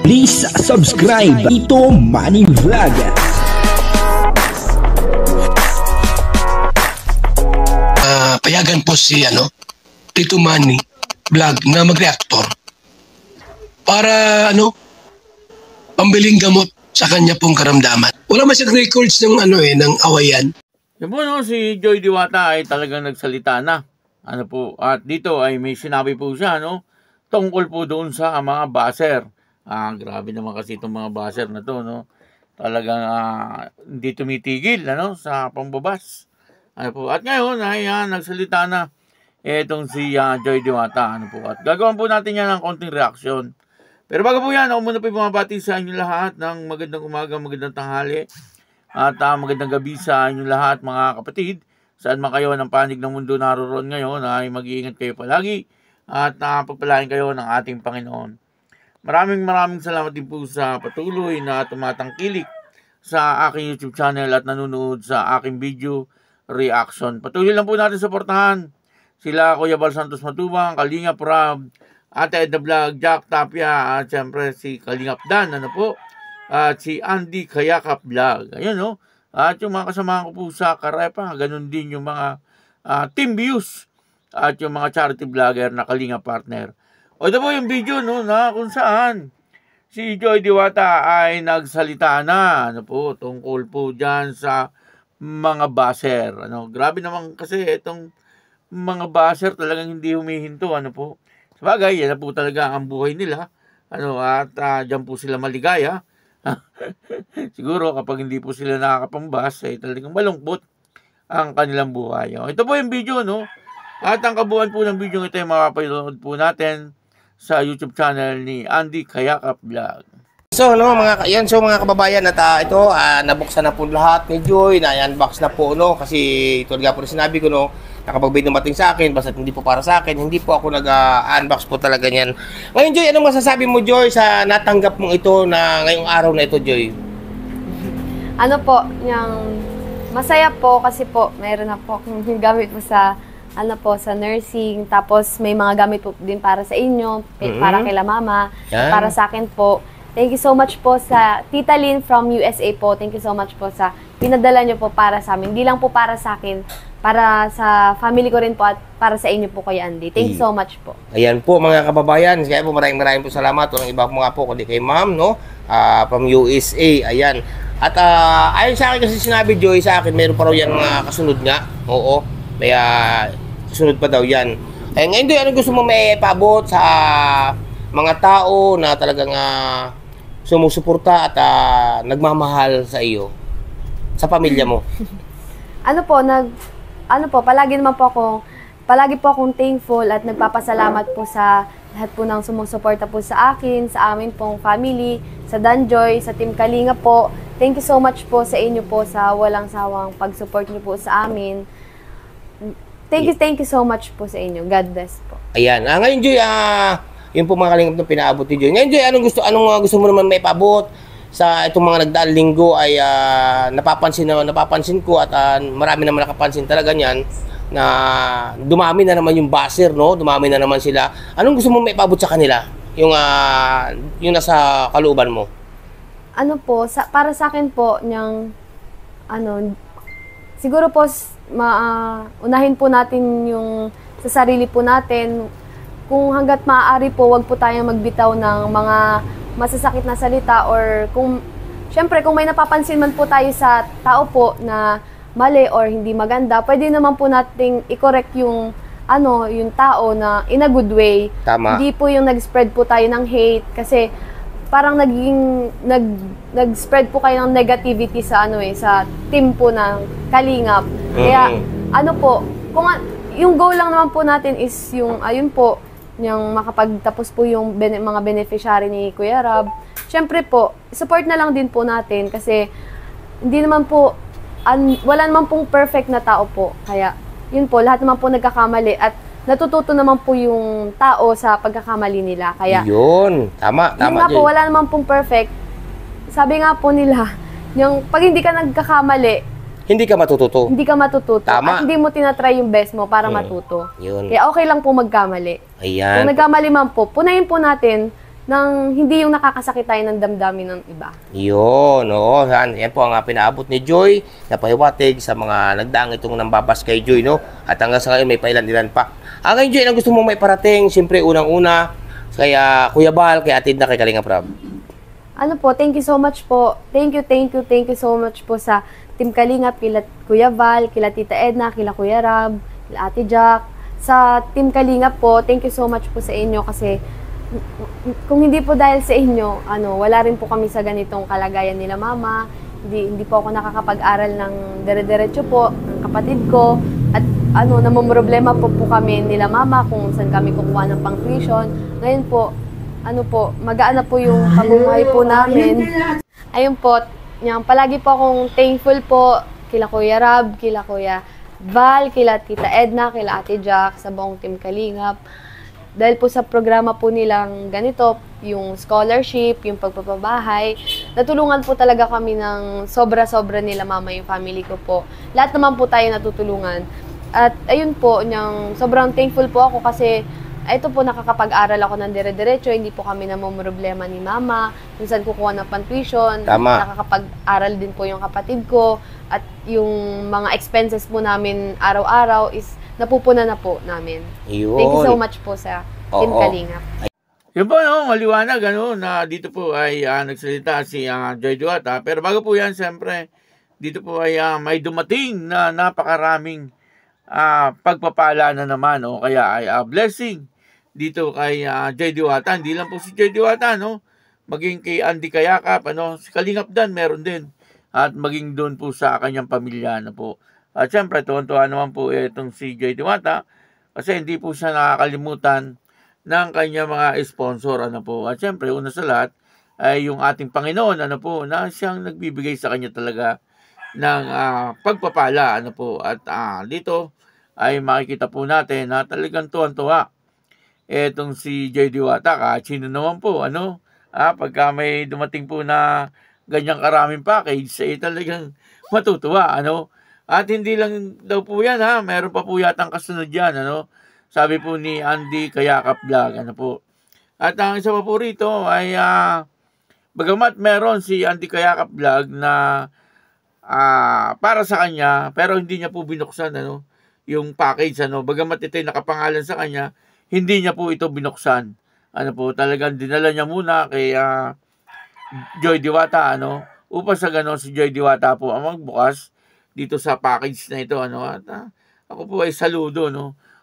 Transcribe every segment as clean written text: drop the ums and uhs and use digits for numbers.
Please subscribe Ito Money Vlog. Payagan po si Tito Manny Vlog na mag-reactor para pambiling gamot sa kanya pong karamdaman. Wala man siyang records ng ng awayan. Yan po, si Joy Diwata ay talagang nagsalita na. At dito ay may sinabi po siya, tungkol po doon sa mga baser. Grabe naman kasi itong mga baser na to, Talagang hindi tumitigil, sa pambabas. At ngayon ay nagsalita na itong si Joy Diwata, At gagawin po natin yan ng konting reaksyon. Pero bago po yan, ako muna po bumabati sa inyo lahat ng magandang umaga, magandang tanghali, at magandang gabi sa inyo lahat, mga kapatid. Saan man kayo ng panig ng mundo naroon ngayon, ay mag-iingat kayo palagi at pagpalain kayo ng ating Panginoon. Maraming salamat din po sa patuloy na tumatangkilik sa aking YouTube channel at nanonood sa aking video reaction. Patuloy lang po natin suportahan sila Kuya Bal Santos Matubang, Kalingap Rab, Ate Edna Vlog, Jack Tapia, at syempre si Kalingap Dan, at si Andy Kayakap Vlog. Ayun, At yung mga kasamahan ko po sa Karepa, ganun din yung mga team views at yung mga charity vlogger na Kalingap partner. O ito po yung video na kung saan si Joy Diwata ay nagsalita na tungkol po dyan sa mga baser. Grabe naman kasi itong mga baser talagang hindi humihinto. Sabagay, yan na po talaga ang buhay nila. At dyan po sila maligaya. Siguro kapag hindi po sila nakakapambas ay talagang malungkot ang kanilang buhay. Ito po yung video, At ang kabuuan po ng video ito ay mapapanood po natin sa YouTube channel ni Andy Kayakap Vlog. So, mga kababayan, at ito, nabuksan na po lahat ni Joy, na-unbox na po, kasi ito nga po na sinabi ko, nakapag-bait dumating sa akin, basta hindi po para sa akin, hindi po ako nag-unbox po talaga niyan. Ngayon, Joy, anong masasabi mo, Joy, sa natanggap mong ito na ngayong araw na ito, Joy? Masaya po kasi po, mayroon na po akong gamit po sa sa nursing, tapos may mga gamit po din para sa inyo, para kay la mama, para sa akin po. Thank you so much po sa Tita Lynn from USA po. Thank you so much po sa pinadala nyo po para sa amin. Hindi lang po para sa akin, para sa family ko rin po at para sa inyo po, Kuya Andy. Thank you so much po. Ayan po mga kababayan, kaya po maraming po salamat. Walang iba po nga po kundi kay ma'am, from USA. Ayan. At ayon sa akin kasi sinabi Joy sa akin, meron pa raw yan mga kasunod nga. Oo. Kaya sunod pa daw yan. Ngayon, Joy, ano gusto mo may paabot sa mga tao na talagang sumusuporta at nagmamahal sa iyo, sa pamilya mo? Palagi po akong thankful at nagpapasalamat po sa lahat po ng sumusuporta po sa akin, sa amin pong family, sa Danjoy, sa Team Kalinga po. Thank you so much po sa inyo po sa walang sawang pag-support niyo po sa amin. Thank you so much po sa inyo. God bless po. Ayan. Ngayon, Joy, yun po mga kalingap na pinaabot ni Joy. Ngayon, Joy, anong gusto mo naman may paabot sa itong mga nagdaang linggo ay napapansin ko at marami naman nakapansin talaga niyan na dumami na naman yung baser, Dumami na naman sila. Anong gusto mo may paabot sa kanila? Yung nasa kalooban mo? Para sa akin po, siguro po, unahin po natin yung sa sarili po natin. Kung hanggat maaari po, wag po tayong magbitaw ng mga masasakit na salita or syempre kung may napapansin man po tayo sa tao po na mali or hindi maganda, pwede naman po nating i-correct yung tao na in a good way. Tama. Hindi po yung nag-spread po tayo ng hate kasi parang nag-spread po kayo ng negativity sa sa team po ng Kalingap. Kaya yung goal lang naman po natin is yung yung makapagtapos po yung mga beneficiary ni Kuya Rab. Syempre po, support na lang din po natin kasi hindi naman po wala naman pong perfect na tao po. Kaya yun po, lahat naman po nagkakamali at natututo naman po yung tao sa pagkakamali nila. Kaya yun, tama nga po, wala naman pong perfect. Sabi nga po nila, yung pag hindi ka nagkakamali, hindi ka matututo. Hindi ka matututo. Tama. At hindi mo tinatry yung best mo para matuto. Yun. Kaya okay lang po magkamali. Ayan. Kung nagkamali man po, punayin po natin nang hindi yung nakakasakit tayo ng damdamin ng iba. Yun, oo. Yan po ang pinaabot ni Joy na pahiwatig sa mga nagdaang itong nambabas kay Joy, no? At hanggang sa ngayon, may pailan-ilan pa. Ngayon, Joy, ang gusto mong may parating, siyempre, unang-una, kaya Kuya Bal, kay Atid na kay Kalinga Prab. Ano po, thank you so much po. Thank you so much po sa Team Kalingap, kila Kuya Val, kila Tita Edna, kila Kuya Rab, kila Ate Jack. Sa Team Kalingap po, thank you so much po sa inyo kasi kung hindi po dahil sa inyo, wala rin po kami sa ganitong kalagayan nila mama. Hindi po ako nakakapag-aral ng dire-diretso po, ng kapatid ko. At namomroblema po kami nila mama kung saan kami kukuha ng pang-tuition. Ngayon po, magaan na po yung pamumuhay po namin. Ayun po, palagi po akong thankful po kila Kuya Rab, kila Kuya Val, kila Tita Edna, kila Ate Jack, sa buong Team Kalingap. Dahil po sa programa po nilang ganito, yung scholarship, yung pagpapabahay, natulungan po talaga kami ng sobra-sobra nila mama, yung family ko po. Lahat naman po tayo natutulungan. At ayun po, sobrang thankful po ako kasi ito po, nakakapag-aral ako ng dire-diretso, hindi po kami namomroblema ni mama, kung saan kukuha ng pan-tuition. Tama. Nakakapag-aral din po yung kapatid ko, at yung mga expenses po namin araw-araw is napupuna na po namin. Yun. Thank you so much po sa Team Kalingap. Yun po, maliwanag, na dito po ay nagsalita si Joy Diwata. Pero bago po yan, siyempre, dito po ay may dumating na napakaraming pagpapala na naman, o kaya ay blessing dito kay Joy Diwata. Hindi lang po si Joy Diwata, maging kay Andy Kayakap, si Kalingap Dan, meron din. At maging doon po sa kanyang pamilya na po. At syempre, tuwan-tuwa naman po itong si Joy Diwata kasi hindi po siya nakakalimutan ng kanyang mga sponsor. At syempre, una sa lahat ay yung ating Panginoon, na siyang nagbibigay sa kanya talaga ng pagpapala. At dito ay makikita po natin na talagang tuwan-tuwa etong si Joy Diwata. Kahit sino naman po, pagka may dumating po na ganyang karaming package, ay talagang matutuwa, At hindi lang daw po yan, meron pa po yatang kasunod yan, Sabi po ni Andy Kayakap Vlog, po. At ang isa pa po rito ay, bagamat meron si Andy Kayakap Vlog na para sa kanya, pero hindi niya po binuksan, yung package, Bagamat ito'y nakapangalan sa kanya, hindi niya po ito binuksan. Talagang dinala niya muna kay Joy Diwata, upang sa ganon si Joy Diwata po ang magbukas dito sa package na ito, At ako po ay saludo,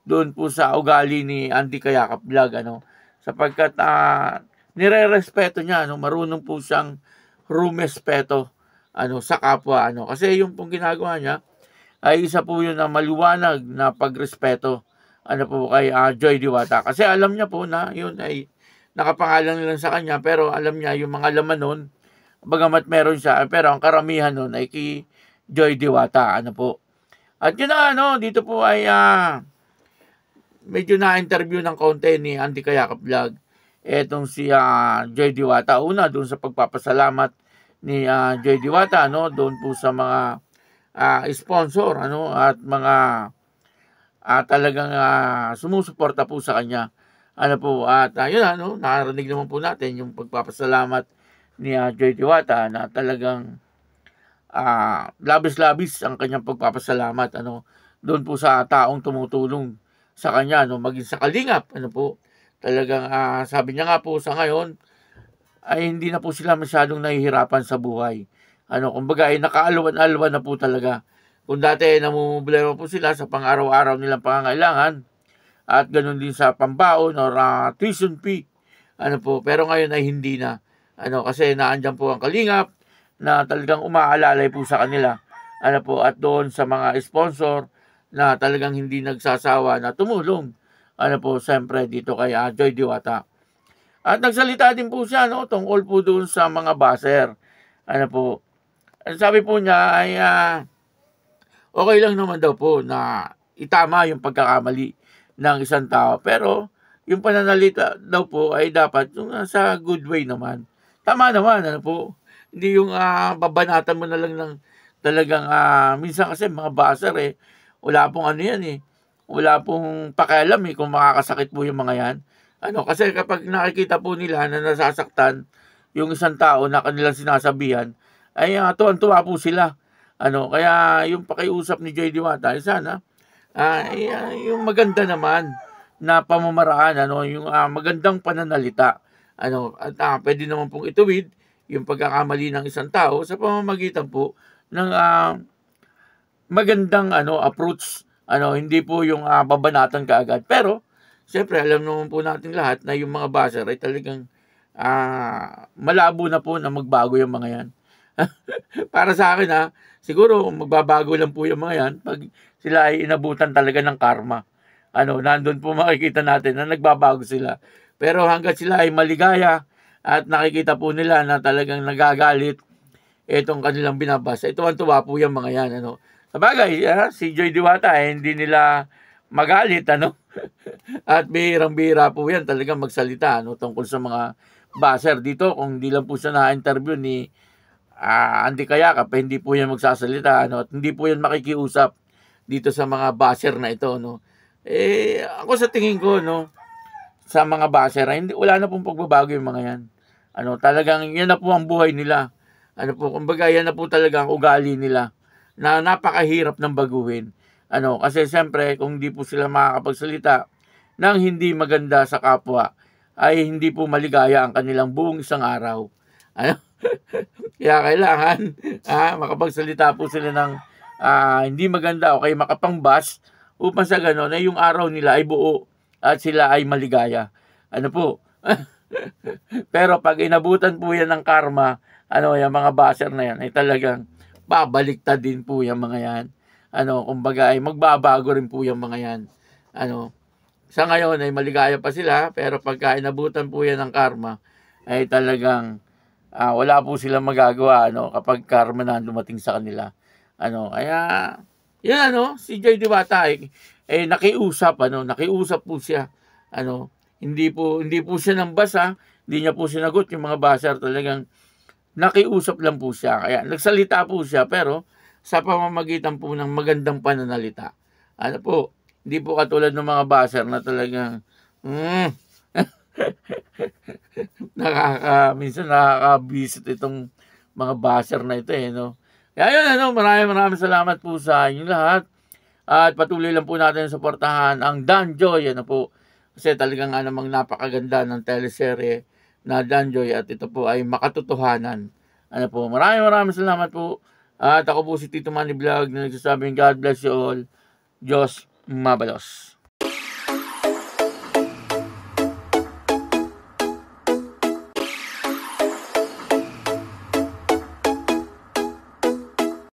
doon po sa ugali ni Andy Kayakap Vlog, sapagkat nire-respeto niya, marunong po siyang rumespeto, sa kapwa, kasi yung pong ginagawa niya ay isa po yun na maliwanag na pagrespeto, po kay Joy Diwata, kasi alam niya po na yun ay nakapangalan lang sa kanya, pero alam niya yung mga laman nun, bagamat meron siya, pero ang karamihan nun ay kay Joy Diwata, po. At yun na, dito po ay medyo na-interview ng konti ni Andy Kayakap Vlog etong si Joy Diwata. Una, doon sa pagpapasalamat ni Joy Diwata, doon po sa mga sponsor, at mga talagang sumusuporta po sa kanya. At yun, narinig naman po natin yung pagpapasalamat ni Joy Diwata na talagang labis-labis ang kanyang pagpapasalamat, doon po sa taong tumutulong sa kanya, maging sa Kalingap, po. Talagang sabi niya nga po sa ngayon ay hindi na po sila masyadong nahihirapan sa buhay. Kumbaga ay nakaalwan-alwan na po talaga. Kung dati namumblema po sila sa pang-araw-araw nilang pangangailangan, at ganoon din sa pambaon or tuition fee, po. Pero ngayon ay hindi na, kasi naandyan po ang Kalingap na talagang umaalalay po sa kanila, po. At doon sa mga sponsor na talagang hindi nagsasawa na tumulong, po, siyempre dito kay Joy Diwata. At nagsalita din po siya, tungkol po doon sa mga baser, po. Sabi po niya ay okay lang naman daw po na itama yung pagkakamali ng isang tao, pero yung pananalita daw po ay dapat yung sa good way naman. Tama naman, po. Hindi yung babanatan mo na lang ng talagang minsan kasi mga baser wala pong yan wala pong pakialam kung makakasakit po yung mga yan. Kasi kapag nakikita po nila na nasasaktan yung isang tao na kanilang sinasabihan, ay tuwan-tuwa po sila. Kaya yung pakiusap ni Joy Diwata, sana yung maganda naman na pamamaraan, yung magandang pananalita. At pwede naman pong ituwid yung pagkakamali ng isang tao sa pamamagitan po ng magandang approach. Hindi po yung babanatan kaagad. Pero, siyempre, alam naman po natin lahat na yung mga basher ay talagang malabo na po na magbago yung mga yan. Para sa akin siguro magbabago lang po yung mga yan pag sila ay inabutan talaga ng karma. Nandun po makikita natin na nagbabago sila. Pero hanggat sila ay maligaya at nakikita po nila na talagang nagagalit itong kanilang binabasa, tuwan-tuwa po yung mga yan. Sabagay, si Joy Diwata hindi nila magalit, At bihirang-bihira po yan talagang magsalita, tungkol sa mga basher dito. Kung hindi lang po siya na-interview ni Andy Kayakap, hindi po yan magsasalita, At hindi po yan makikiusap dito sa mga basher na ito, Ako sa tingin ko, sa mga basher, wala na pong pagbabago yung mga yan. Talagang yan na po ang buhay nila. Kumbaga yan na po talaga ang ugali nila na napakahirap ng baguhin. Kasi siyempre, kung hindi po sila makakapagsalita ng hindi maganda sa kapwa, ay hindi po maligaya ang kanilang buong isang araw. Kaya kailangan makapagsalita po sila ng hindi maganda o kaya makapang-bash upang sa gano'n ay yung araw nila ay buo at sila ay maligaya. Pero pag inabutan po yan ng karma, yung mga basher na yan ay talagang babaliktad din po yung mga yan. Kumbaga ay magbabago rin po yung mga yan. Sa ngayon ay maligaya pa sila, pero pagka inabutan po yan ng karma, ay talagang wala po silang magagawa kapag karma na dumating sa kanila. Kaya yun si Joy Diwata ay nakiusap po siya. Hindi po siya nang basa, hindi niya po sinagot yung mga basher, talagang nakiusap lang po siya. Kaya nagsalita po siya, pero sa pamamagitan po ng magandang pananalita. Hindi po katulad ng mga basher na talagang minsan nakakabisit itong mga basher na ito Kaya yun maraming salamat po sa inyo lahat. At patuloy lang po natin suportahan ang Danjoy po. Kasi talagang namang napakaganda ng teleserye na Danjoy at ito po ay makatotohanan. Maraming salamat po. At ako po si Tito Manny Vlog na nagsasabing God bless you all. Diyos mabalos.